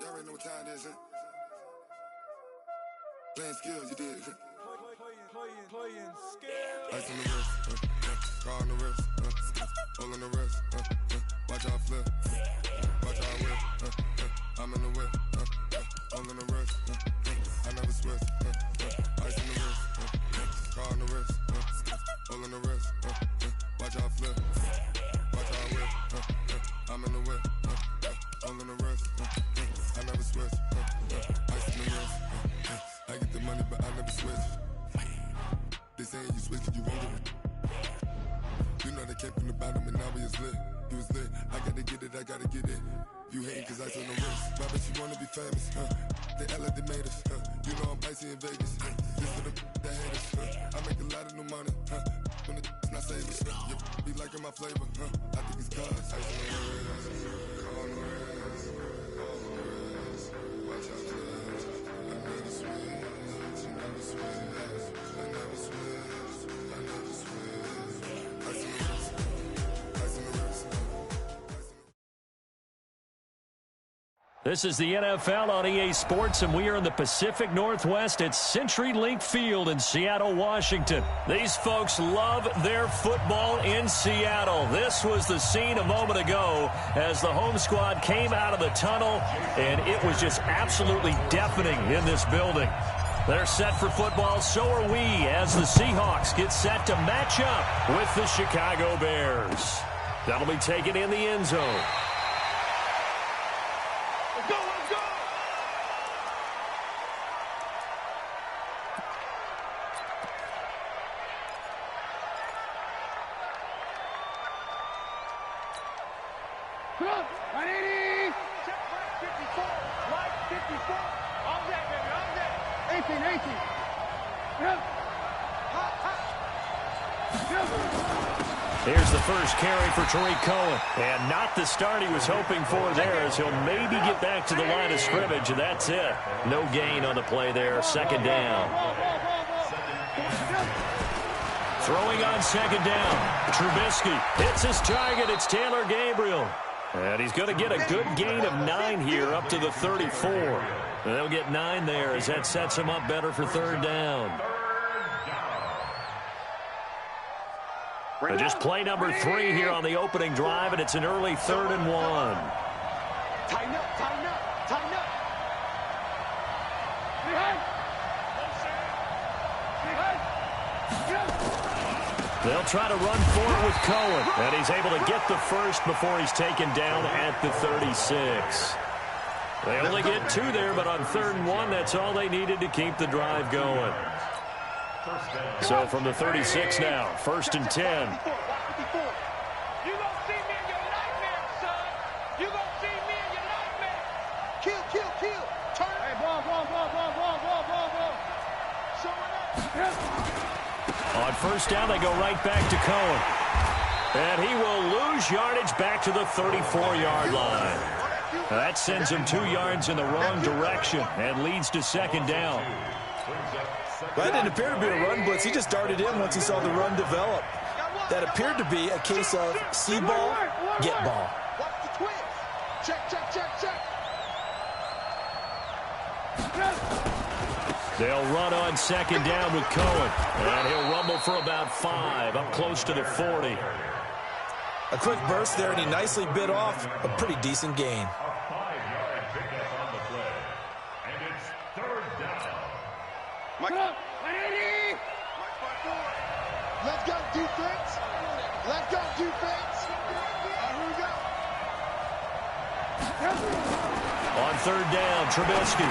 Y'all already know what time it is, huh? Playing skills, you did. Playing skills. Ice on the wrist, car on the wrist, hole in the wrist, watch out flip, watch out whip, I'm in the whip, hole in the wrist, I never switch, ice on the wrist, car on the wrist, hole in the wrist, watch out flip, watch out whip, I'm in the whip, hole in the wrist, I never switch, ice on the wrist, I get the money but I never switch. They saying you switch 'cause you won't get it. You know they came from the bottom and now we is lit. You was lit, I gotta get it, I gotta get it. You hating 'cause ice on the wrist. Why bet you wanna be famous, They act like they made us, You know I'm icy in Vegas, This for the that hate us, I make a lot of new money, When the not saving, You be liking my flavor, I think it's cause ice on the wrist, on the wrist, on the wrist. Watch out, flash. I never switch, I never switch. I never switch, I never switch. Ice on the wrist, ice on the wrist. This is the NFL on EA Sports, and we are in the Pacific Northwest at CenturyLink Field in Seattle, Washington. These folks love their football in Seattle. This was the scene a moment ago as the home squad came out of the tunnel, and it was just absolutely deafening in this building. They're set for football, so are we, as the Seahawks get set to match up with the Chicago Bears. That'll be taken in the end zone. Let's go, let's go! Come on, 180! Check right 54, right 54. All that, baby, all that. 18. Yep. Here's the first carry for Tariq Cohen. And not the start he was hoping for there, as he'll maybe get back to the line of scrimmage, and that's it. No gain on the play there, second down. Throwing on second down. Trubisky hits his target. It's Taylor Gabriel. And he's going to get a good gain of 9 here up to the 34. And they'll get 9 there as that sets him up better for third down. Just play number 3 here on the opening drive, and it's an early 3rd and 1. Tighten up, tighten up, tighten up. Behind. They'll try to run for it with Cohen, and he's able to get the first before he's taken down at the 36. They only get 2 there, but on 3rd and 1, that's all they needed to keep the drive going. So from the 36 now, 1st and 10. You gonna see me in your nightmare, son. You gonna see me in your nightmare. Kill. Turn. Hey, ball. Showing up. On 1st down, they go right back to Cohen. And he will lose yardage back to the 34-yard line. That sends him 2 yards in the wrong direction and leads to 2nd down. Well, that didn't appear to be a run blitz. He just darted in once he saw the run develop. That appeared to be a case of see ball, get ball. Watch the twist. Check. They'll run on 2nd down with Cohen. And he'll rumble for about 5, up close to the 40. A quick burst there, and he nicely bit off a pretty decent gain. Mike up. 180. Let's go, defense. Here we go. On 3rd down, Trubisky.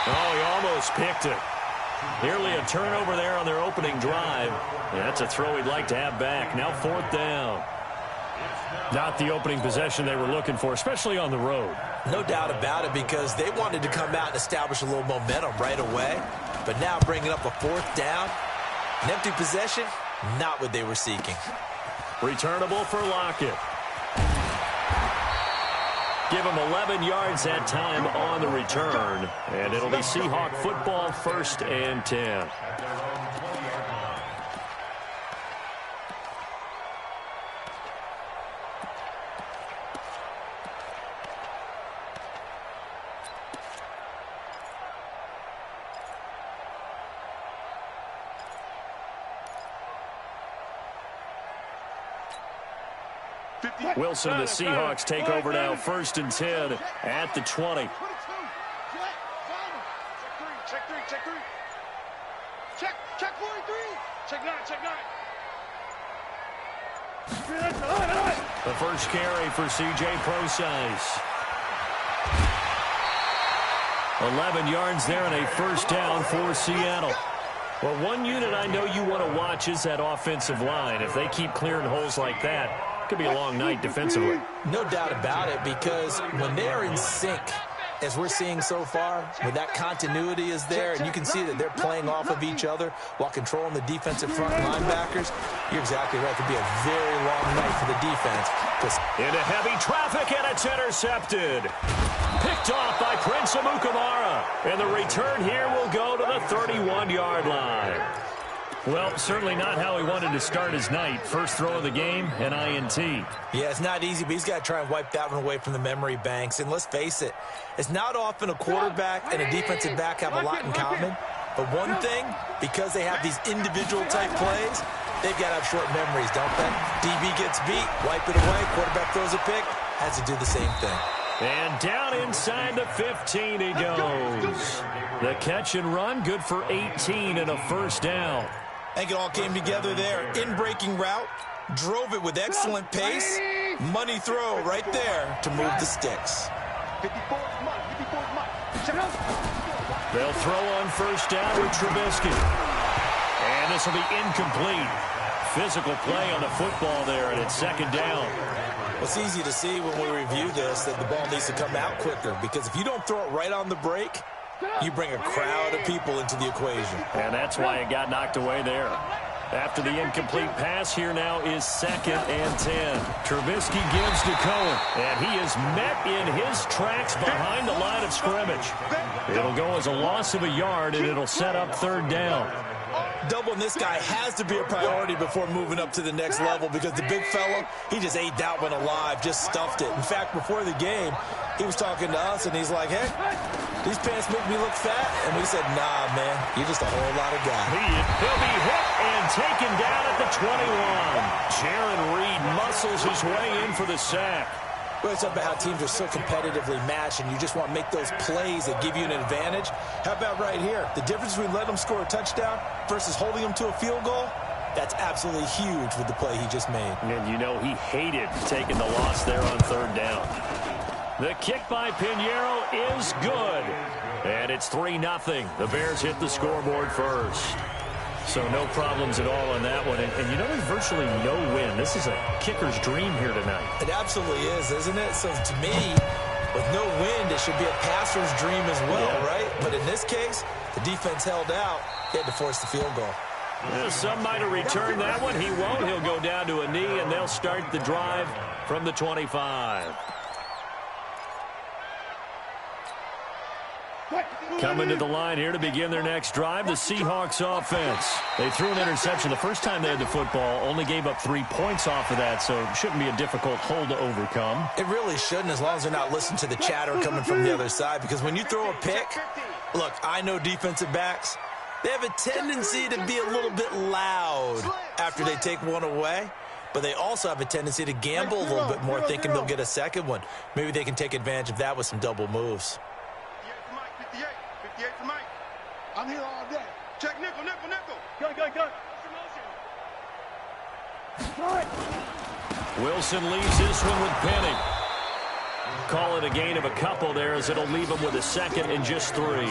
Oh, he almost picked it. Nearly a turnover there on their opening drive. Yeah, that's a throw he'd like to have back. Now 4th down. Not the opening possession they were looking for, especially on the road. No doubt about it, because they wanted to come out and establish a little momentum right away. But now bringing up a 4th down, an empty possession, not what they were seeking. Returnable for Lockett. Give him 11 yards that time on the return. And it'll be Seahawk football, 1st and 10. Wilson and the Seahawks take over now, 1st and 10 at the 20. Check 3. Check 43. Check 9. The first carry for C.J. Procise. 11 yards there and a first down for Seattle. Well, one unit I know you want to watch is that offensive line. If they keep clearing holes like that, it could be a long night defensively. No doubt about it, because when they're in sync, as we're seeing so far, when that continuity is there, and you can see that they're playing off of each other while controlling the defensive front linebackers, you're exactly right. It could be a very long night for the defense. Into heavy traffic, and it's intercepted. Picked off by Prince Amukamara. And the return here will go to the 31-yard line. Well, certainly not how he wanted to start his night. First throw of the game, an INT. Yeah, it's not easy, but he's got to try and wipe that one away from the memory banks. And let's face it, it's not often a quarterback and a defensive back have a lot in common. But one thing, because they have these individual-type plays, they've got to have short memories, don't they? DB gets beat, wipe it away, quarterback throws a pick, has to do the same thing. And down inside the 15 he goes. The catch and run, good for 18 and a first down. I think it all came together there. In-breaking route, drove it with excellent pace. Money throw right there to move the sticks. They'll throw on first down with Trubisky. And this will be incomplete. Physical play on the football there, and it's 2nd down. Well, it's easy to see when we review this that the ball needs to come out quicker, because if you don't throw it right on the break, you bring a crowd of people into the equation. And that's why it got knocked away there. After the incomplete pass, here now is 2nd and 10. Trubisky gives to Cohen, and he is met in his tracks behind the line of scrimmage. It'll go as a loss of a yard, and it'll set up 3rd down. Doubling this guy has to be a priority before moving up to the next level, because the big fella, he just ate that one alive, just stuffed it. In fact, before the game, he was talking to us, and he's like, hey, these pants make me look fat. And we said, nah, man, you're just a whole lot of guy. He'll be hit and taken down at the 21. Jaron Reed muscles his way in for the sack. Well, it's about how teams are so competitively matched, and you just want to make those plays that give you an advantage. How about right here? The difference between letting them score a touchdown versus holding them to a field goal, that's absolutely huge with the play he just made. And you know he hated taking the loss there on 3rd down. The kick by Pinheiro is good. And it's 3-0. The Bears hit the scoreboard first. So no problems at all on that one. And you know, there's virtually no win. This is a kicker's dream here tonight. It absolutely is, isn't it? So to me, with no wind, it should be a passer's dream as well, right? But in this case, the defense held out. He had to force the field goal. Yeah, some might have returned that one. He won't. He'll go down to a knee, and they'll start the drive from the 25. Coming to the line here to begin their next drive, the Seahawks offense. They threw an interception the first time they had the football, only gave up 3 points off of that, so it shouldn't be a difficult hole to overcome. It really shouldn't, as long as they're not listening to the chatter coming from the other side, because when you throw a pick, look, I know defensive backs, they have a tendency to be a little bit loud after they take one away, but they also have a tendency to gamble a little bit more, thinking they'll get a second one. Maybe they can take advantage of that with some double moves. 58 for Mike. I'm here all day. Check nickel. Go. Wilson leaves this one with Penny. Call it a gain of a couple there, as it'll leave him with a 2nd and just 3.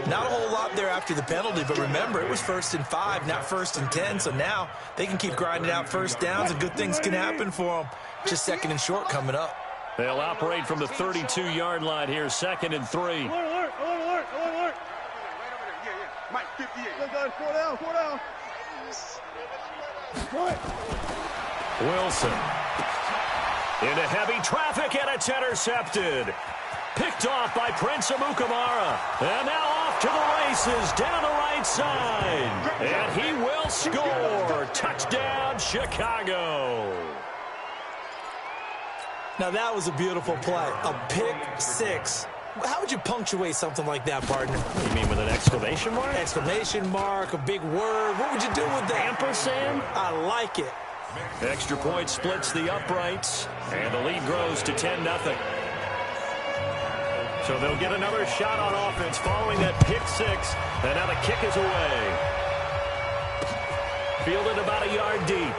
Not a whole lot there after the penalty, but remember, it was 1st and 5, not 1st and 10, so now they can keep grinding out first downs, and good things can happen for them. Just 2nd and short coming up. They'll operate from the 32-yard line here, 2nd and 3. Alert. Right over there. Yeah. Mike, 58. Go, 4 down. Wilson. Into heavy traffic, and it's intercepted. Picked off by Prince Amukamara. And now off to the races, down the right side. And he will score. Touchdown, Chicago. Now, that was a beautiful play. A pick 6. How would you punctuate something like that, partner? You mean with an exclamation mark? Exclamation mark, a big word. What would you do with that? Ampersand? I like it. Extra point splits the uprights, and the lead grows to 10-0. So they'll get another shot on offense following that pick six, and now the kick is away. Fielded about a yard deep.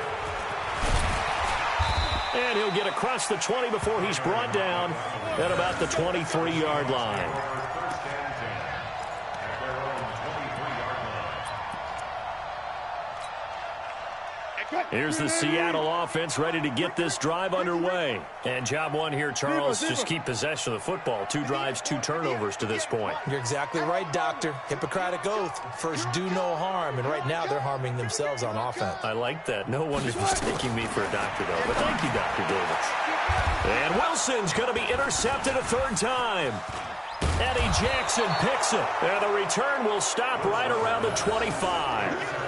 And he'll get across the 20 before he's brought down at about the 23-yard line. Here's the Seattle offense ready to get this drive underway. And job one here, Charles, just keep possession of the football. 2 drives, 2 turnovers to this point. You're exactly right, Doctor. Hippocratic oath. First, do no harm. And right now, they're harming themselves on offense. I like that. No one is mistaking me for a doctor, though. But thank you, Dr. Davis. And Wilson's going to be intercepted a 3rd time. Eddie Jackson picks it. And the return will stop right around the 25.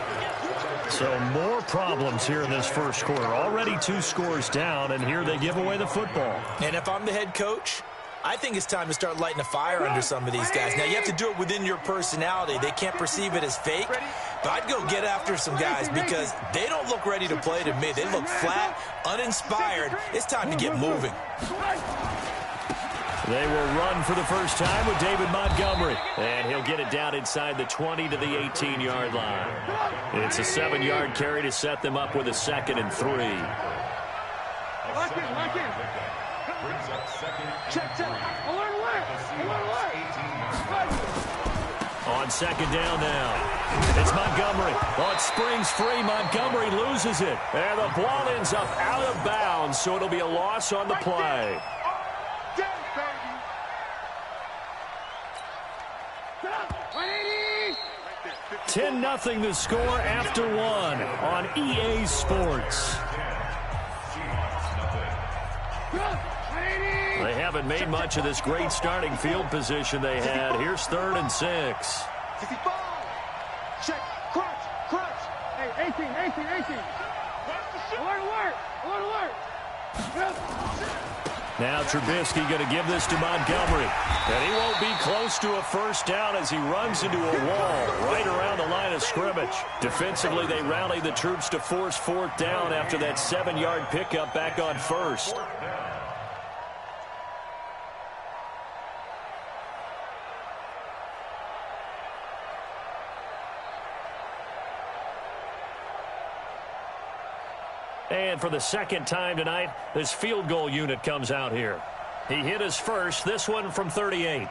So more problems here in this first quarter. Already 2 scores down, and here they give away the football. And if I'm the head coach, I think it's time to start lighting a fire under some of these guys. Now, you have to do it within your personality. They can't perceive it as fake. But I'd go get after some guys because they don't look ready to play to me. They look flat, uninspired. It's time to get moving. They will run for the first time with David Montgomery. And he'll get it down inside the 20 to the 18-yard line. It's a 7-yard carry to set them up with a 2nd and 3. Lock in. Check. Alert. On 2nd down now. It's Montgomery. Oh, it springs free. Montgomery loses it. And the ball ends up out of bounds, so it'll be a loss on the play. 10-0 the score after 1 on EA Sports. They haven't made much of this great starting field position they had. Here's 3rd and 6. Check. Crunch. Hey, 18. Alert. Now Trubisky going to give this to Montgomery. And he won't be close to a 1st down as he runs into a wall right around the line of scrimmage. Defensively, they rally the troops to force 4th down after that 7-yard pickup back on 1st. And for the 2nd time tonight, this field goal unit comes out here. He hit his first, this one from 38.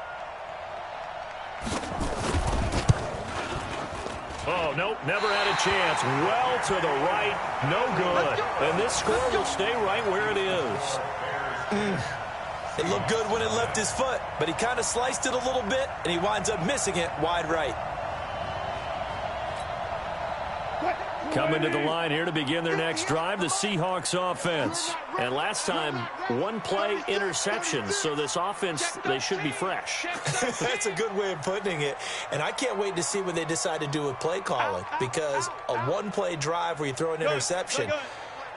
Oh, nope, never had a chance. Well to the right, no good. And this score will stay right where it is. It looked good when it left his foot, but he kind of sliced it a little bit, and he winds up missing it wide right. Coming to the line here to begin their next drive, the Seahawks offense. And last time, 1-play interception, so this offense, they should be fresh. That's a good way of putting it. And I can't wait to see what they decide to do with play calling, because a 1-play drive where you throw an interception,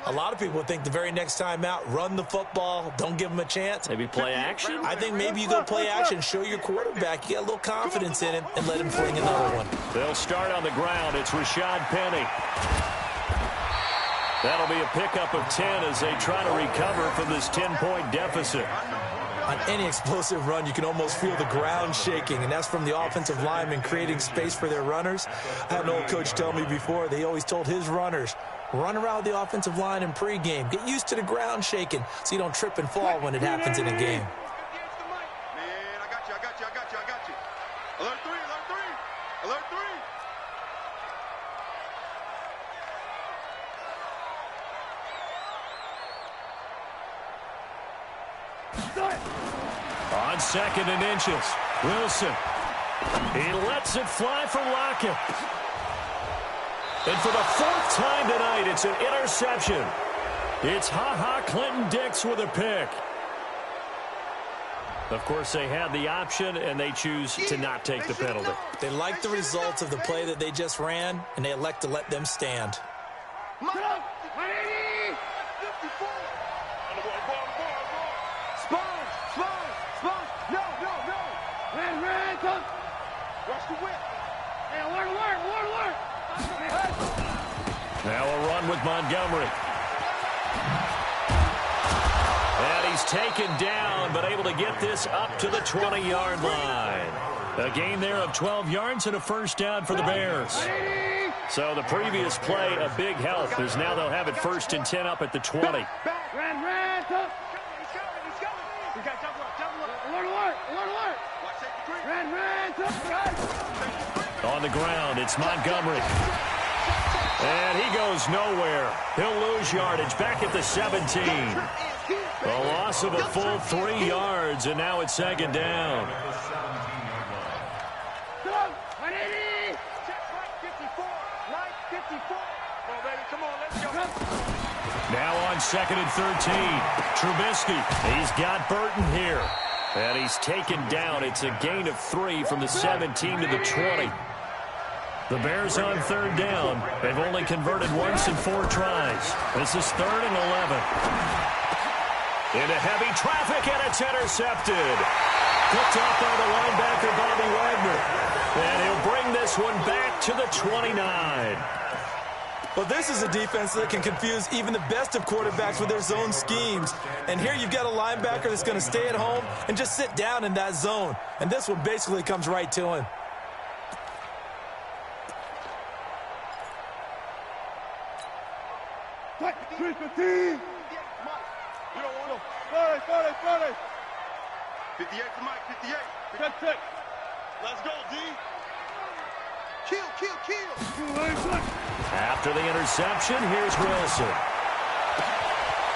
a lot of people think the very next time out, run the football, don't give them a chance. Maybe play action? I think maybe you go play action, show your quarterback you got a little confidence in him, and let him fling another one. They'll start on the ground. It's Rashad Penny. That'll be a pickup of 10 as they try to recover from this 10-point deficit. On any explosive run, you can almost feel the ground shaking, and that's from the offensive linemen creating space for their runners. I had an old coach tell me before, they always told his runners, run around the offensive line in pregame. Get used to the ground shaking so you don't trip and fall when it happens in a game. Man, I got you. Alert 3. On 2nd and inches, Wilson. He lets it fly for Lockett. And for the 4th time tonight, it's an interception. It's Clinton Dix with a pick. Of course, they had the option, and they choose to not take the penalty. They like the results of the play that they just ran, and they elect to let them stand. Watch the whip. Hey, alert. Now a run with Montgomery. he's taken down, but able to get this up to the 20-yard line. A gain there of 12 yards and a first down for the Bears. So the previous play, a big help, as now they'll have it 1st and 10 up at the 20. Red, top. You got double up. Alert. Red, top. On the ground, it's Montgomery. And he goes nowhere. He'll lose yardage back at the 17. A loss of a full 3 yards, and now it's 2nd down. Now on 2nd and 13. Trubisky, he's got Burton here. And he's taken down. It's a gain of 3 from the 17 to the 20. The Bears on 3rd down. They've only converted once in 4 tries. This is 3rd and 11. Into heavy traffic, and it's intercepted. Picked off by the linebacker, Bobby Wagner. And he'll bring this one back to the 29. Well, this is a defense that can confuse even the best of quarterbacks with their zone schemes. And here you've got a linebacker that's going to stay at home and just sit down in that zone. And this one basically comes right to him. You don't want to. 40. 58 to Mike, 58. Check. Let's go, D. Kill. After the interception, here's Wilson.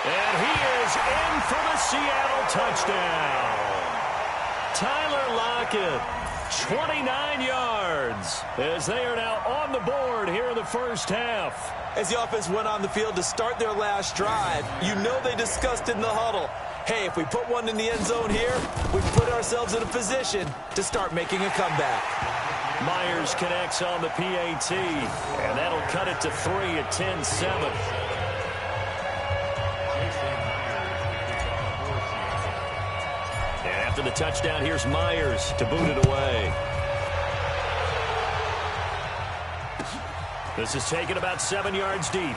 And he is in for the Seattle touchdown. Tyler Lockett, 29 yards, as they are now on the board here in the first half. As the offense went on the field to start their last drive, you know they discussed in the huddle, hey, if we put one in the end zone here, we put ourselves in a position to start making a comeback. Myers connects on the PAT, and that'll cut it to 3 at 10-7. And after the touchdown, here's Myers to boot it away. This is taken about 7 yards deep.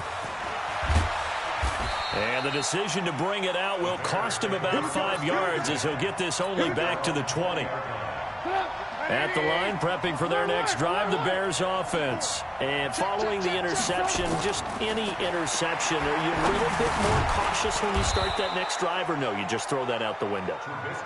And the decision to bring it out will cost him about 5 yards, as he'll get this only back to the 20. At the line, prepping for their next drive, the Bears offense. And following the interception, just any interception, are you a little bit more cautious when you start that next drive, or no, you just throw that out the window?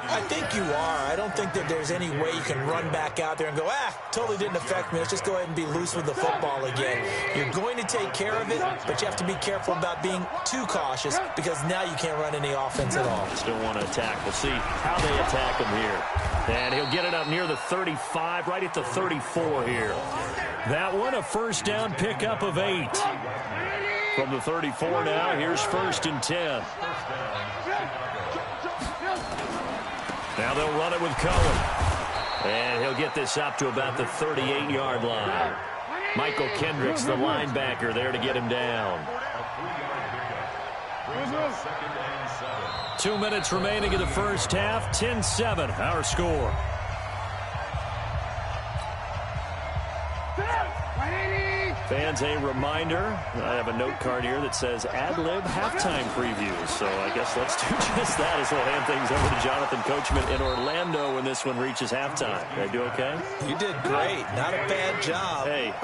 I think you are. I don't think that there's any way you can run back out there and go, totally didn't affect me. Let's just go ahead and be loose with the football again. You're going to take care of it, but you have to be careful about being too cautious, because now you can't run any offense at all. Still want to attack. We'll see how they attack him here. And he'll get it up near the 35, right at the 34 here. That one, a first down pickup of 8. From the 34 now, here's 1st and 10. Now they'll run it with Cohen. And he'll get this up to about the 38-yard line. Michael Kendricks, the linebacker, there to get him down. 2 minutes remaining in the first half. 10-7, our score. Fans, a reminder, I have a note card here that says ad-lib halftime previews. So I guess let's do just that as we'll hand things over to Jonathan Coachman in Orlando when this one reaches halftime. Did I do okay? You did great. Not a bad job. Hey.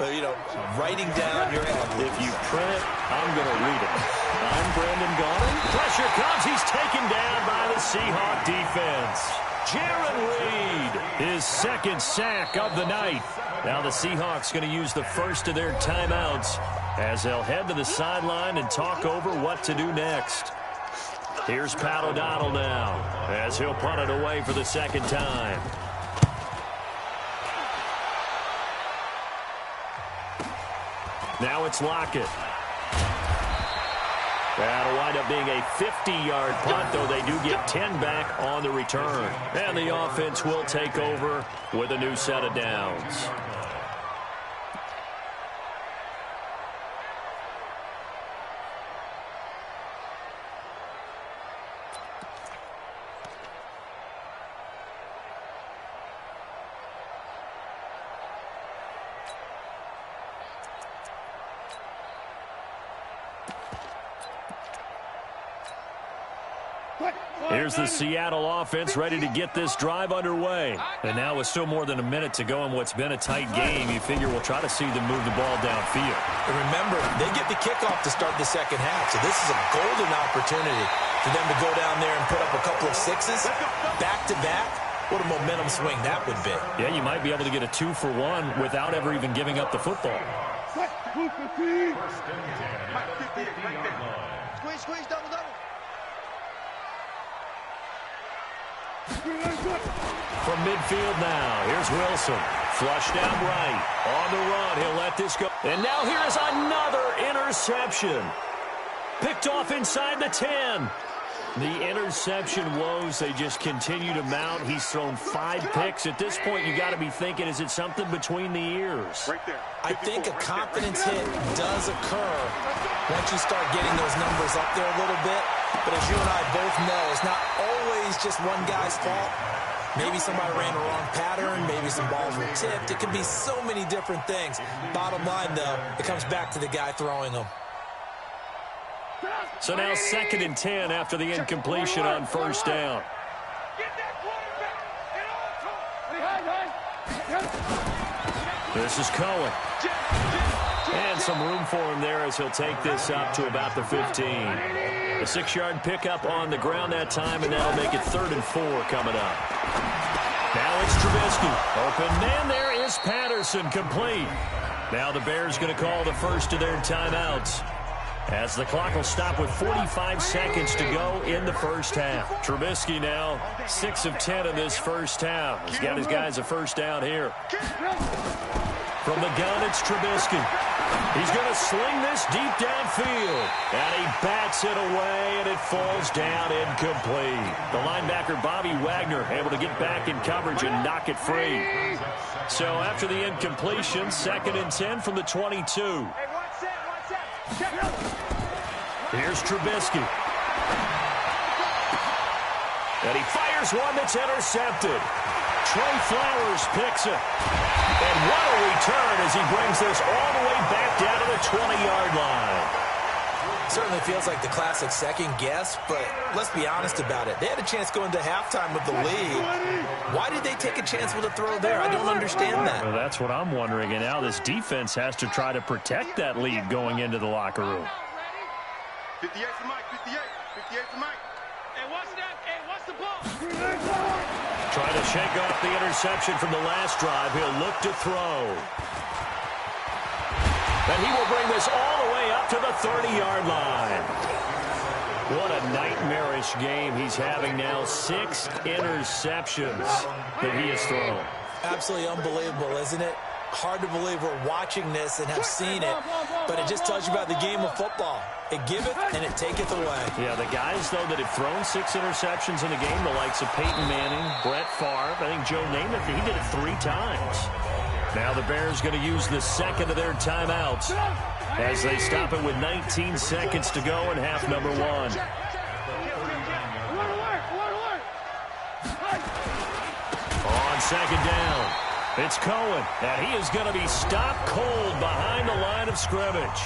Writing down your ad-libs. If you print it, I'm going to read it. I'm Brandon Gaudin. Pressure comes. He's taken down by the Seahawk defense. Jaron Reed, his 2nd sack of the night. Now the Seahawks going to use the first of their timeouts as they'll head to the sideline and talk over what to do next. Here's Pat O'Donnell now as he'll punt it away for the 2nd time. Now it's Lockett. That'll wind up being a 50-yard punt, though they do get 10 back on the return. And the offense will take over with a new set of downs. Here's the Seattle offense ready to get this drive underway. And now with still more than a minute to go in what's been a tight game, you figure we'll try to see them move the ball downfield. And remember, they get the kickoff to start the second half, so this is a golden opportunity for them to go down there and put up a couple of sixes back-to-back. What a momentum swing that would be. Yeah, you might be able to get a 2-for-1 without ever even giving up the football. Squeeze, double. From midfield now, here's Wilson. Flushed out right. On the run, he'll let this go. And now here's another interception. Picked off inside the 10. The interception woes, they just continue to mount. He's thrown 5 picks. At this point, you got to be thinking, is it something between the ears? Right there. I think a confidence hit does occur once you start getting those numbers up there a little bit. But as you and I both know, it's not always just one guy's fault. Maybe somebody ran a wrong pattern. Maybe some balls were tipped. It can be so many different things. Bottom line, though, it comes back to the guy throwing them. So now 2nd and 10 after the incompletion on first down. This is Cohen. And some room for him there as he'll take this up to about the 15. A 6-yard pickup on the ground that time, and that'll make it 3rd and 4 coming up. Now it's Trubisky. Open man there is Patterson, complete. Now the Bears going to call the first of their timeouts, as the clock will stop with 45 seconds to go in the first half. Trubisky now 6 of 10 in this first half. He's got his guys a first down here. From the gun, it's Trubisky. He's going to sling this deep downfield. And he bats it away, and it falls down incomplete. The linebacker, Bobby Wagner, able to get back in coverage and knock it free. So after the incompletion, 2nd and 10 from the 22. Here's Trubisky. And he fires one that's intercepted. Trey Flowers picks it. And what a return as he brings this all the way back down to the 20-yard line. Certainly feels like the classic second guess, but let's be honest about it. They had a chance going to halftime with the lead. Why did they take a chance with a throw there? I don't understand that. Well, that's what I'm wondering. And now this defense has to try to protect that lead going into the locker room. 58 to Mike, 58 to Mike. Hey, what's that? Hey, what's the ball? Trying to shake off the interception from the last drive. He'll look to throw. And he will bring this all the way up to the 30-yard line. What a nightmarish game he's having now. 6 interceptions that he has thrown. Absolutely unbelievable, isn't it? Hard to believe we're watching this and have seen it, but it just tells you about the game of football. It giveth and it taketh away. Yeah, the guys, though, that have thrown 6 interceptions in a game, the likes of Peyton Manning, Brett Favre, I think Joe Namath, he did it 3 times. Now the Bears going to use the second of their timeouts as they stop it with 19 seconds to go in half number 1. On second down, it's Cohen, and he is going to be stopped cold behind the line of scrimmage.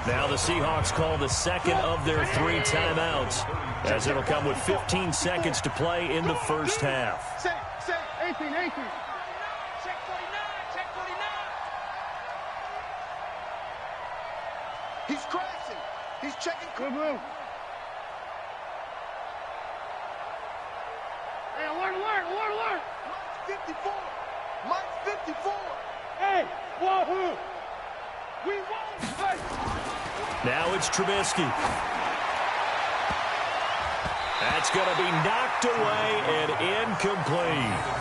Now the Seahawks call the second of their 3 timeouts, as it'll come with 15 seconds to play in the first half. 18. He's crashing. He's checking. Good move. Hey, alert. Mike's 54. Hey, wahoo. We won. Hey. Now it's Trubisky. That's going to be knocked away and incomplete.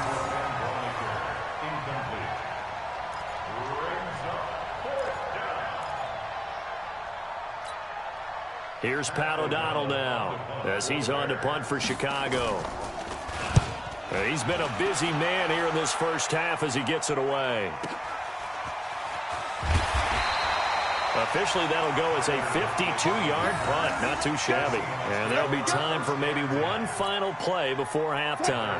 Here's Pat O'Donnell now as he's on to punt for Chicago. He's been a busy man here in this first half as he gets it away. Officially, that'll go as a 52-yard punt. Not too shabby. And there'll be time for maybe one final play before halftime.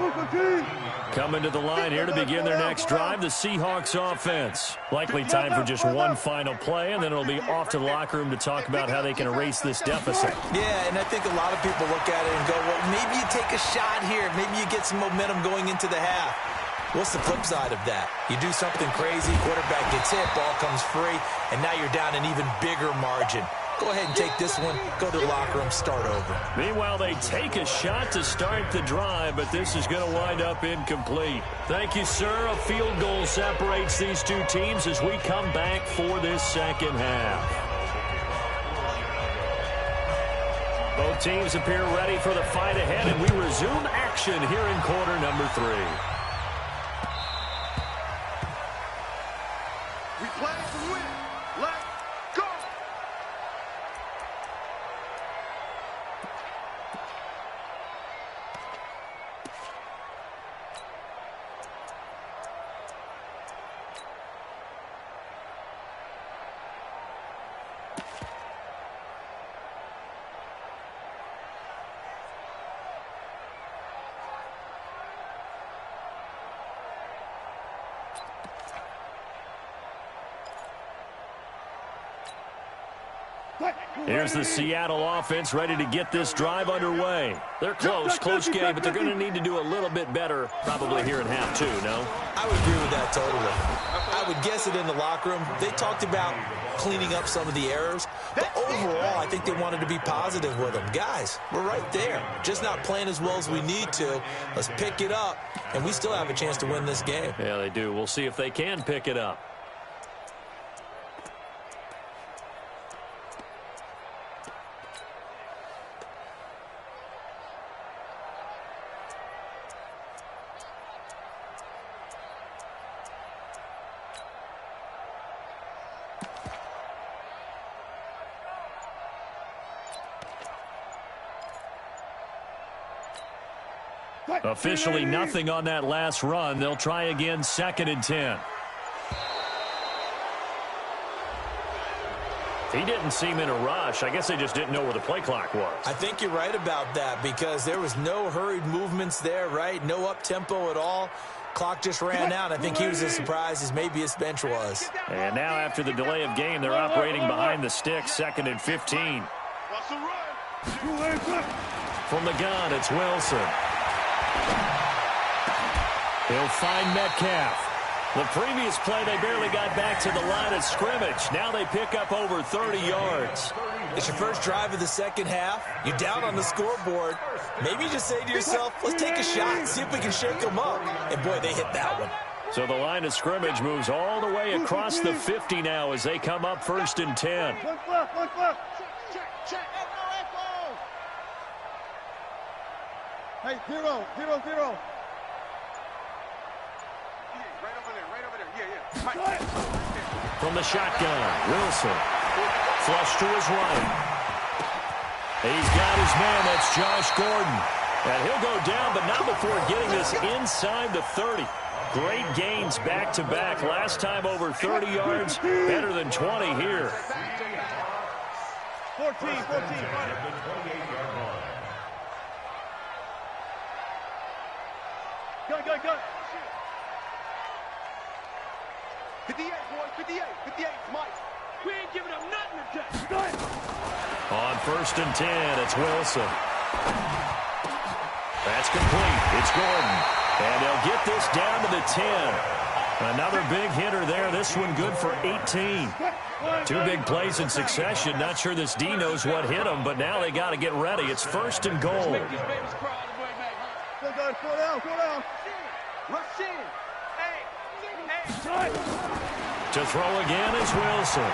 Coming to the line here to begin their next drive, the Seahawks offense. Likely time for just one final play, and then it'll be off to the locker room to talk about how they can erase this deficit. Yeah, and I think a lot of people look at it and go, well, maybe you take a shot here. Maybe you get some momentum going into the half. What's the flip side of that? You do something crazy, quarterback gets hit, ball comes free, and now you're down an even bigger margin. Go ahead and take this one, go to the locker room, start over. Meanwhile, they take a shot to start the drive, but this is going to wind up incomplete. Thank you, sir. A field goal separates these two teams as we come back for this second half. Both teams appear ready for the fight ahead, and we resume action here in quarter number 3. We play to win. Let's go. Here's the Seattle offense ready to get this drive underway. They're close game, but they're going to need to do a little bit better probably here in half 2, no? I would agree with that totally. I would guess it in the locker room. They talked about cleaning up some of the errors, but overall, I think they wanted to be positive with them. Guys, we're right there. Just not playing as well as we need to. Let's pick it up, and we still have a chance to win this game. Yeah, they do. We'll see if they can pick it up. Officially nothing on that last run. They'll try again, 2nd and 10. He didn't seem in a rush. I guess they just didn't know where the play clock was. I think you're right about that because there was no hurried movements there, right? No up-tempo at all. Clock just ran out. I think he was as surprised as maybe his bench was. And now after the delay of game, they're operating behind the sticks, 2nd and 15. From the gun, it's Wilson. He'll find Metcalf. The previous play, they barely got back to the line of scrimmage. Now they pick up over 30 yards. It's your first drive of the second half. You're down on the scoreboard. Maybe you just say to yourself, let's take a shot, see if we can shake them up. And, boy, they hit that one. So the line of scrimmage moves all the way across the 50 now as they come up 1st and 10. Hey, 0, 0, 0. Right over there. Yeah. From the shotgun, Wilson. Flush to his right. He's got his man. That's Josh Gordon. And he'll go down, but not before getting this inside the 30. Great gains back-to-back. Last time over 30 yards, better than 20 here. 14. Go. 58, boys, 58, Mike. We ain't giving up nothing today. On 1st and 10, it's Wilson. That's complete. It's Gordon. And they'll get this down to the 10. Another big hitter there. This one good for 18. 2 big plays in succession. Not sure this D knows what hit him, but now they got to get ready. It's 1st and goal. Go down. Rush in. Hey. To throw again is Wilson.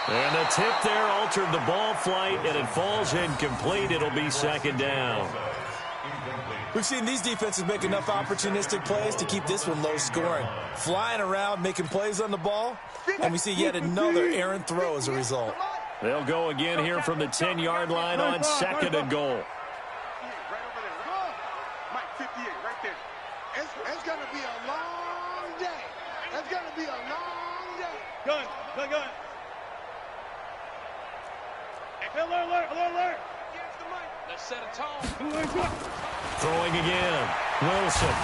And the tip there altered the ball flight, and it falls incomplete. It'll be 2nd down. We've seen these defenses make enough opportunistic plays to keep this one low scoring. Flying around, making plays on the ball, and we see yet another errant throw as a result. They'll go again here from the 10-yard line on 2nd and goal. Mike, 58, right there. It's going to be a long day. It's going to be a long day. Gun. Alert. Let's set a tone. Throwing again. Wilson.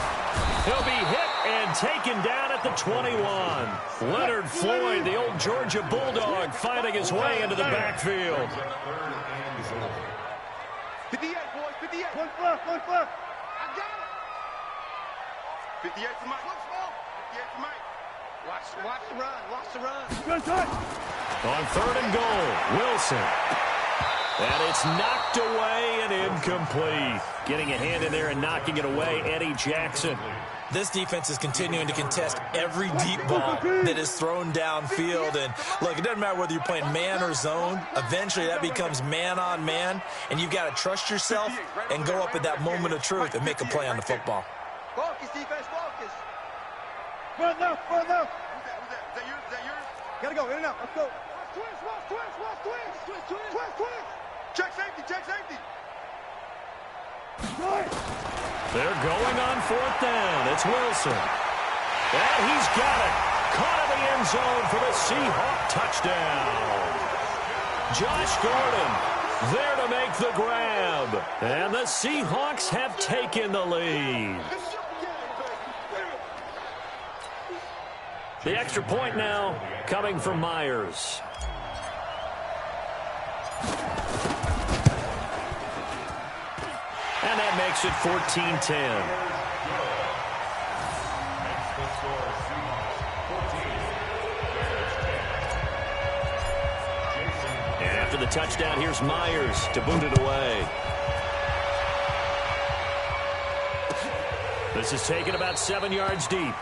He'll be hit and taken down at the 21. Leonard Floyd, the old Georgia Bulldog, fighting his way into the backfield. 58, boys, 58. One fluff. I got it. 58 for Mike. 58 for Mike. Watch the run. On 3rd and goal, Wilson. And it's knocked away and incomplete. Getting a hand in there and knocking it away, Eddie Jackson. This defense is continuing to contest every deep ball that is thrown downfield. And, look, it doesn't matter whether you're playing man or zone. Eventually, that becomes man-on-man, and you've got to trust yourself and go up at that moment of truth and make a play on the football. Focus, defense, focus. Front left. Who's that? Is that yours? Gotta go, in and out. Let's go. Twist. Check safety. They're going on 4th down. It's Wilson. And he's got it. Caught in the end zone for the Seahawk touchdown. Josh Gordon there to make the grab. And the Seahawks have taken the lead. The extra point now coming from Myers. And that makes it 14-10. And after the touchdown, here's Myers to boot it away. This is taken about 7 yards deep.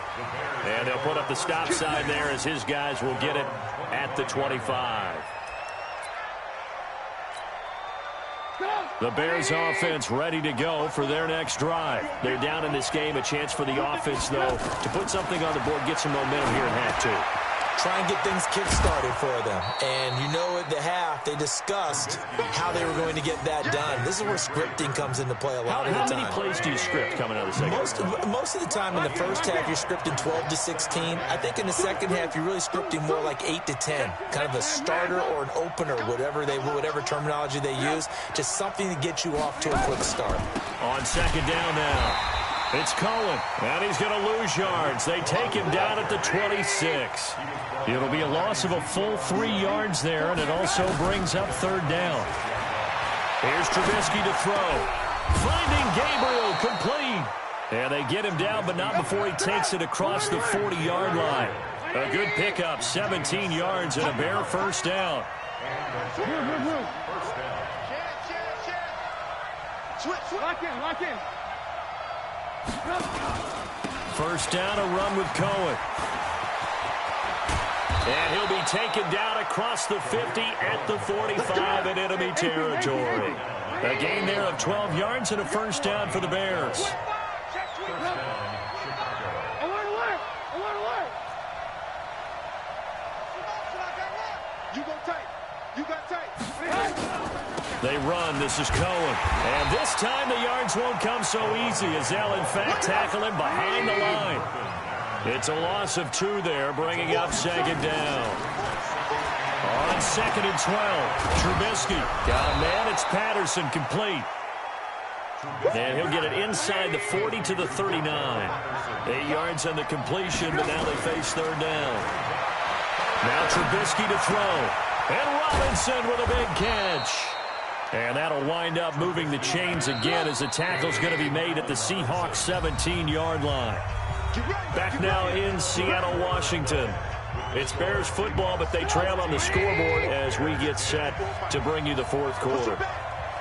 And they'll put up the stop sign there as his guys will get it at the 25. The Bears offense ready to go for their next drive. They're down in this game. A chance for the offense, though, to put something on the board, get some momentum here in half 2. Try and get things kick-started for them. And you know at the half, they discussed how they were going to get that done. This is where scripting comes into play a lot of the time. How many plays do you script coming out of the second? Most of the time in the first half, you're scripting 12 to 16. I think in the second half, you're really scripting more like 8 to 10. Kind of a starter or an opener, whatever terminology they use. Just something to get you off to a quick start. On 2nd down now. It's Cohen, and he's going to lose yards. They take him down at the 26. It'll be a loss of a full 3 yards there, and it also brings up 3rd down. Here's Trubisky to throw. Finding Gabriel, complete. And they get him down, but not before he takes it across the 40-yard line. A good pickup, 17 yards, and a Bear 1st down. Lock in. 1st down, a run with Cohen. And he'll be taken down across the 50 at the 45 in enemy territory. A gain there of 12 yards and a 1st down for the Bears. You got tight. They run. This is Cohen. And this time the yards won't come so easy as they'll, in fact, tackle him behind the line. It's a loss of 2 there, bringing up 2nd down. On 2nd and 12, Trubisky. Got a man. It's Patterson, complete. And he'll get it inside the 40 to the 39. 8 yards on the completion, but now they face 3rd down. Now Trubisky to throw. And Robinson with a big catch. And that'll wind up moving the chains again as the tackle's going to be made at the Seahawks 17-yard line. Back now in Seattle, Washington. It's Bears football, but they trail on the scoreboard as we get set to bring you the 4th quarter.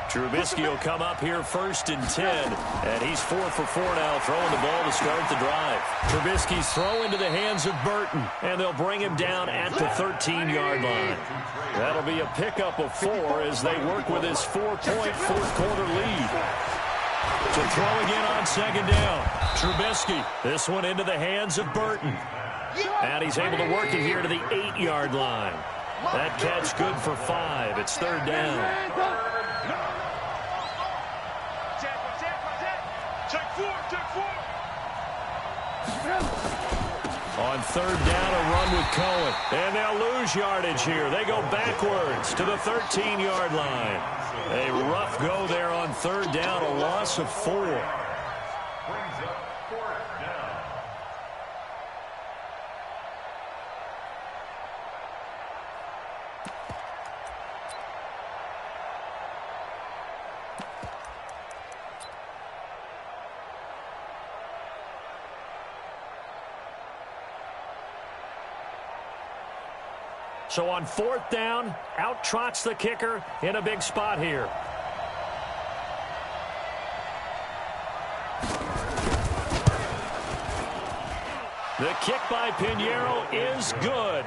Trubisky will come up here 1st and 10, and he's 4 for 4 now, throwing the ball to start the drive. Trubisky's throw into the hands of Burton, and they'll bring him down at the 13-yard line. That'll be a pickup of 4 as they work with his 4-point 4th quarter lead. To throw again on 2nd down. Trubisky, this one into the hands of Burton. And he's able to work it here to the 8-yard line. That catch good for 5. It's 3rd down. On third down, a run with Cohen. And they'll lose yardage here. They go backwards to the 13-yard line. A rough go there on third down, a loss of 4. Brings up fourth down. So on fourth down, out trots the kicker in a big spot here. The kick by Pinheiro is good.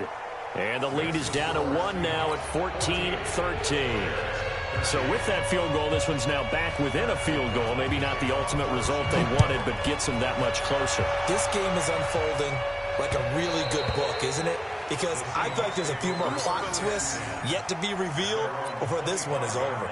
And the lead is down to 1 now at 14-13. So with that field goal, this one's now back within a field goal. Maybe not the ultimate result they wanted, but gets them that much closer. This game is unfolding like a really good book, isn't it? Because I feel like there's a few more plot twists yet to be revealed before this one is over.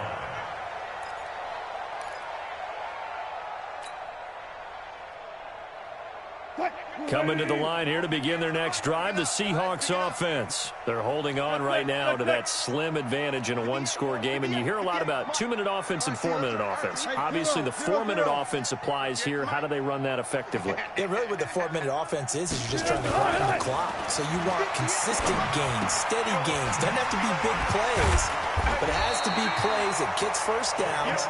Coming to the line here to begin their next drive, the Seahawks offense. They're holding on right now to that slim advantage in a one-score game, and you hear a lot about 2-minute offense and 4-minute offense. Obviously, the 4-minute offense applies here. How do they run that effectively? Yeah, really what the 4-minute offense is you're just trying to grind the clock. So you want consistent gains, steady gains. Doesn't have to be big plays, but it has to be plays that gets first downs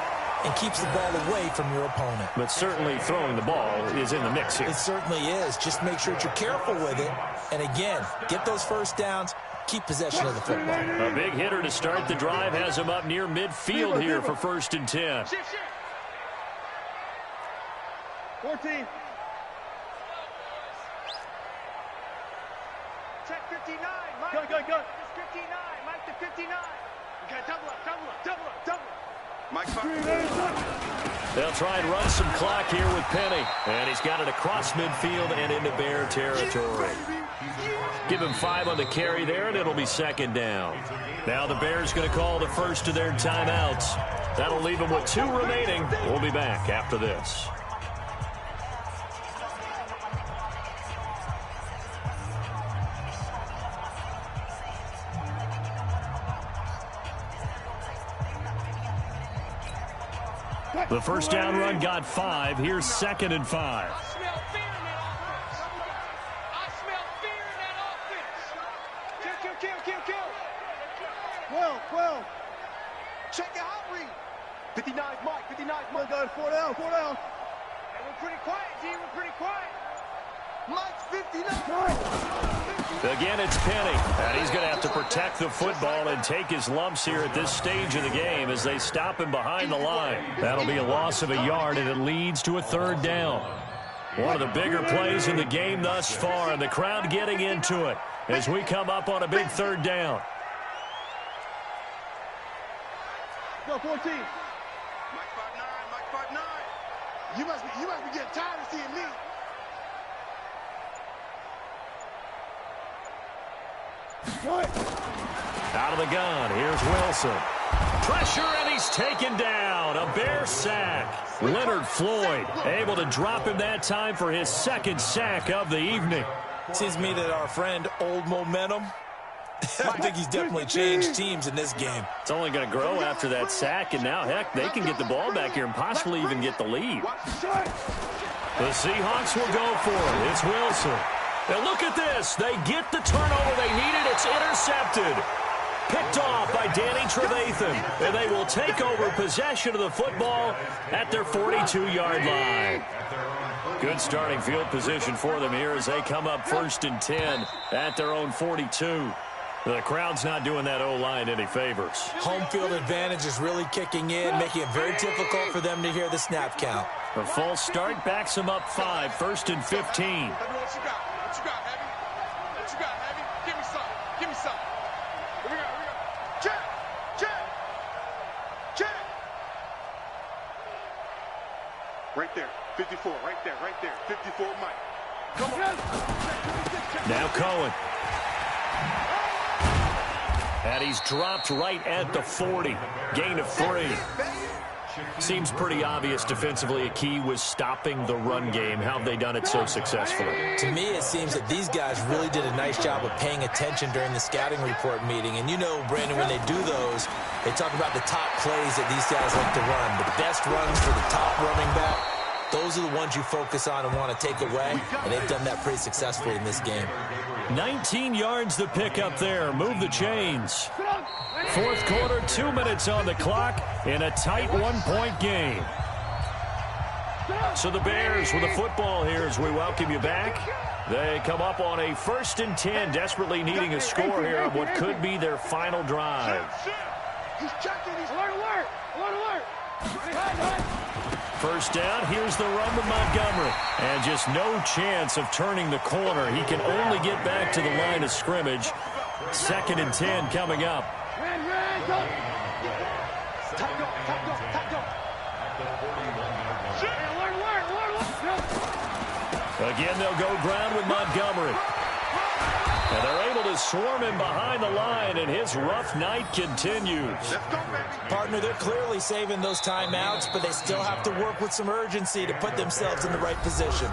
and keeps the ball away from your opponent. But certainly throwing the ball is in the mix here. It certainly is. Just make sure that you're careful with it. And again, get those first downs, keep possession of the football. A big hitter to start the drive has him up near midfield here for 1st and 10. 14. Check 59. Mike. Go. 59. Mike to 59. Okay, double up. Mike's They'll try and run some clock here with Penny. And he's got it across midfield and into Bear territory. Give him 5 on the carry there, and it'll be 2nd down. Now the Bears going to call the first of their timeouts. That'll leave them with 2 remaining. We'll be back after this. The first down run got 5. Here's 2nd and 5. I smell fear in that offense. Kill. 12. Check your hot read. 59 Mike. Go 4 down. And we're pretty quiet, G. We're pretty quiet. Mike's 59. Again, it's Penny, and he's going to have to protect the football and take his lumps here at this stage of the game as they stop him behind the line. That'll be a loss of a yard, and it leads to a 3rd down. One of the bigger plays in the game thus far, and the crowd getting into it as we come up on a big 3rd down. Go 14. Mike 5'9". You must be getting tired of seeing me. Out of the gun, here's Wilson. Pressure, and he's taken down. A Bear sack. Leonard Floyd able to drop him that time for his 2nd sack of the evening. Seems to me that our friend Old Momentum, I think he's definitely changed teams in this game. It's only going to grow after that sack, and now, heck, they can get the ball back here and possibly even get the lead. The Seahawks will go for it. It's Wilson. And look at this. They get the turnover they needed. It's intercepted. Picked off by Danny Trevathan. And they will take over possession of the football at their 42-yard line. Good starting field position for them here as they come up 1st and 10 at their own 42. The crowd's not doing that O-line any favors. Home field advantage is really kicking in, making it very difficult for them to hear the snap count. A false start backs them up 5, 1st and 15. What you got, Heavy? Give me some. Here we go. Check. Right there. 54. Right there. 54, Mike. Come on. Now Cohen. And he's dropped right at the 40. Gain of 3. Seems pretty obvious defensively a key was stopping the run game. How have they done it so successfully? To me, it seems that these guys really did a nice job of paying attention during the scouting report meeting. And you know, Brandon, when they do those, they talk about the top plays that these guys like to run. The best runs for the top running back. Those are the ones you focus on and want to take away. And they've done that pretty successfully in this game. 19 yards the pick up there. Move the chains. Fourth quarter, 2 minutes on the clock in a tight one-point game. So the Bears with the football here as we welcome you back. They come up on a 1st and 10, desperately needing a score here on what could be their final drive. He's checking. He's alert. First down, here's the run with Montgomery. And just no chance of turning the corner. He can only get back to the line of scrimmage. 2nd and 10 coming up. Again, they'll go ground with Montgomery. And they're able to swarm him behind the line, and his rough night continues. Partner, they're clearly saving those timeouts, but they still have to work with some urgency to put themselves in the right position.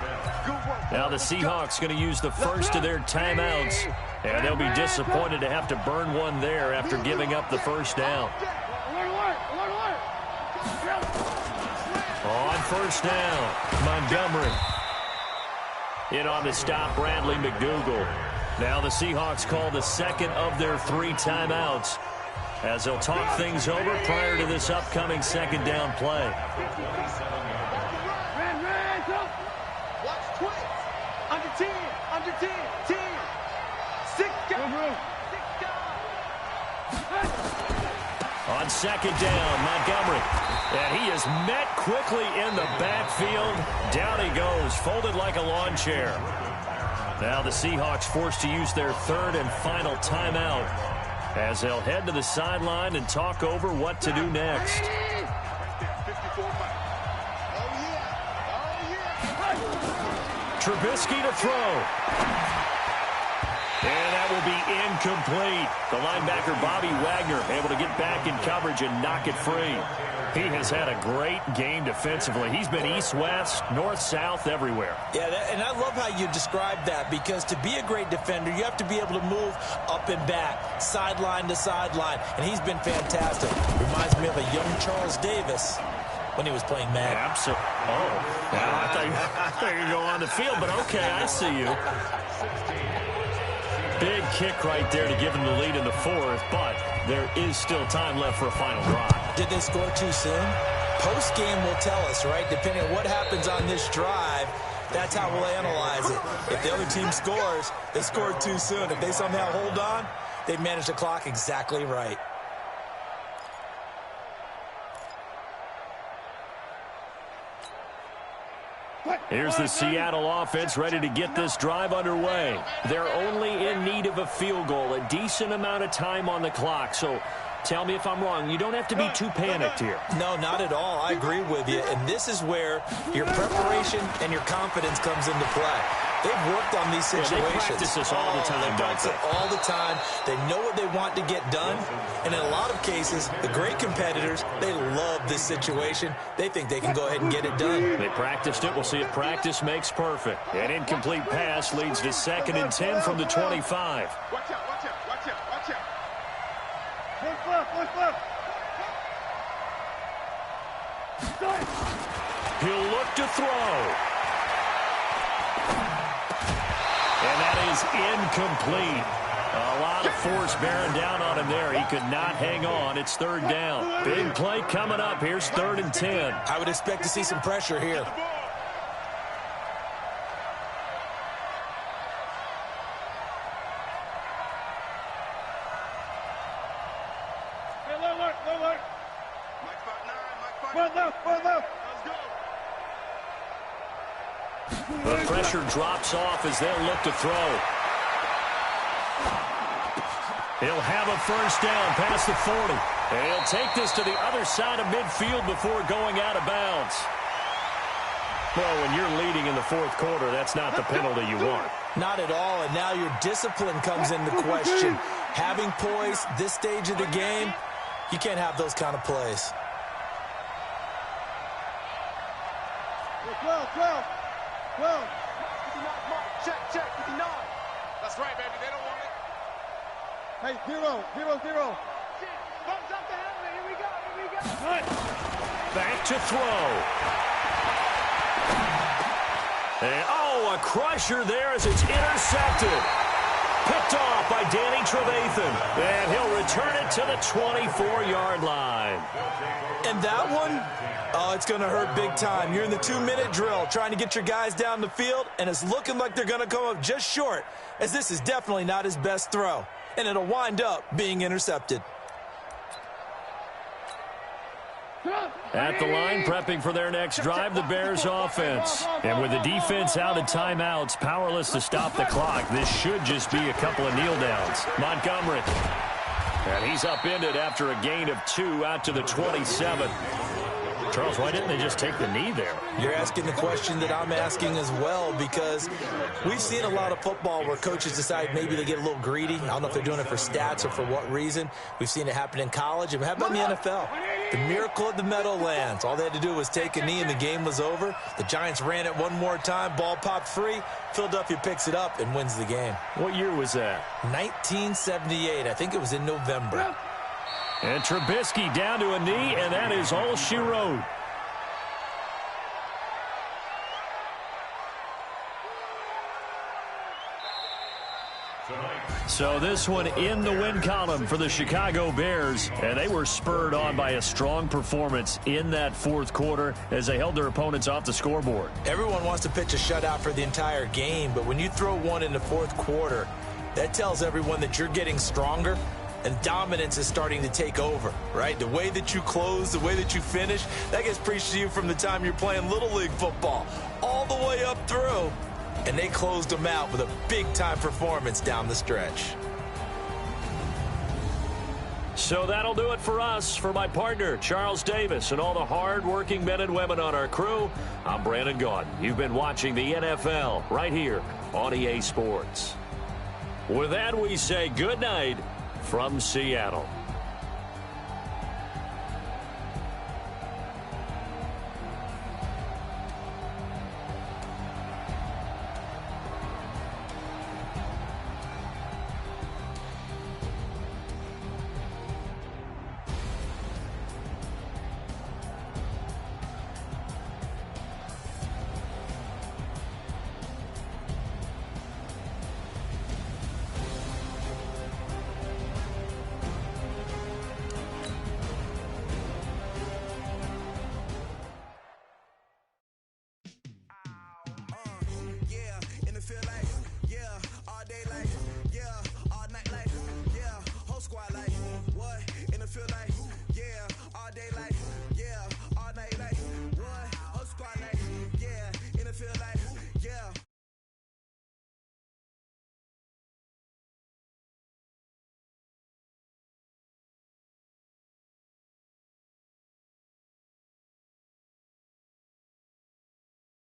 Now the Seahawks going to use the first of their timeouts, and they'll be disappointed to have to burn one there after giving up the first down. On first down, Montgomery. In on the stop, Bradley McDougal. Now the Seahawks call the second of their 3 timeouts as they'll talk things over prior to this upcoming 2nd down play. Watch twist. Under 10. 10. 6 guys. On 2nd down, Montgomery. And he is met quickly in the backfield. Down he goes, folded like a lawn chair. Now the Seahawks forced to use their 3rd and final timeout as they'll head to the sideline and talk over what to do next. Trubisky to throw. And that will be incomplete. The linebacker, Bobby Wagner, able to get back in coverage and knock it free. He has had a great game defensively. He's been east-west, north-south, everywhere. Yeah, and I love how you describe that, because to be a great defender, you have to be able to move up and back, sideline to sideline, and he's been fantastic. Reminds me of a young Charles Davis when he was playing Madden. Absolutely. Oh, well, I thought you could go on the field, but okay, I see you. Big kick right there to give them the lead in the 4th, but there is still time left for a final drive. Did they score too soon? Post-game will tell us, right? Depending on what happens on this drive, that's how we'll analyze it. If the other team scores, they scored too soon. If they somehow hold on, they've managed the clock exactly right. Here's the Seattle offense ready to get this drive underway. They're only in need of a field goal, a decent amount of time on the clock. So tell me if I'm wrong. You don't have to be too panicked here. No, not at all. I agree with you. And this is where your preparation and your confidence comes into play. They've worked on these situations. Yeah, they practice this all the time. They practice it all the time. They know what they want to get done. And in a lot of cases, the great competitors, they love this situation. They think they can go ahead and get it done. They practiced it. We'll see if practice makes perfect. An incomplete pass leads to 2nd and 10 from the 25. Watch out. Watch out. One left. He'll look to throw. And that is incomplete. A lot of force bearing down on him there. He could not hang on. It's 3rd down. Big play coming up. Here's 3rd and 10. I would expect to see some pressure here. The pressure drops off as they'll look to throw. He'll have a first down past the 40. And he'll take this to the other side of midfield before going out of bounds. Well, when you're leading in the 4th quarter, that's not the penalty you want. Not at all, and now your discipline comes into question. Having poise this stage of the game, you can't have those kind of plays. Check, 59. That's right, baby. They don't want it. Hey, 0. Thumbs up the helmet. Here we go. Back to throw. And, a crusher there as it's intercepted. Picked off by Danny Trevathan. And he'll return it to the 24-yard line. And that one, it's going to hurt big time. You're in the 2-minute drill trying to get your guys down the field, and it's looking like they're going to come up just short, as this is definitely not his best throw. And it'll wind up being intercepted. At the line, prepping for their next drive, the Bears offense. And with the defense out of timeouts, powerless to stop the clock, this should just be a couple of kneel downs. Montgomery. And he's upended after a gain of 2 out to the 27. Charles, why didn't they just take the knee there? You're asking the question that I'm asking as well, because we've seen a lot of football where coaches decide maybe they get a little greedy. I don't know if they're doing it for stats or for what reason. We've seen it happen in college. And how about in the NFL? The miracle of the Meadowlands. All they had to do was take a knee and the game was over. The Giants ran it one more time. Ball popped free. Philadelphia picks it up and wins the game. What year was that? 1978. I think it was in November. And Trubisky down to a knee, and that is all she wrote. So this one in the win column for the Chicago Bears, and they were spurred on by a strong performance in that fourth quarter as they held their opponents off the scoreboard. Everyone wants to pitch a shutout for the entire game, but when you throw one in the fourth quarter, that tells everyone that you're getting stronger and dominance is starting to take over, right? The way that you close, the way that you finish, that gets preached to you from the time you're playing Little League football all the way up through. And they closed them out with a big-time performance down the stretch. So that'll do it for us. For my partner, Charles Davis, and all the hard-working men and women on our crew, I'm Brandon Gaudin. You've been watching the NFL right here on EA Sports. With that, we say good night from Seattle.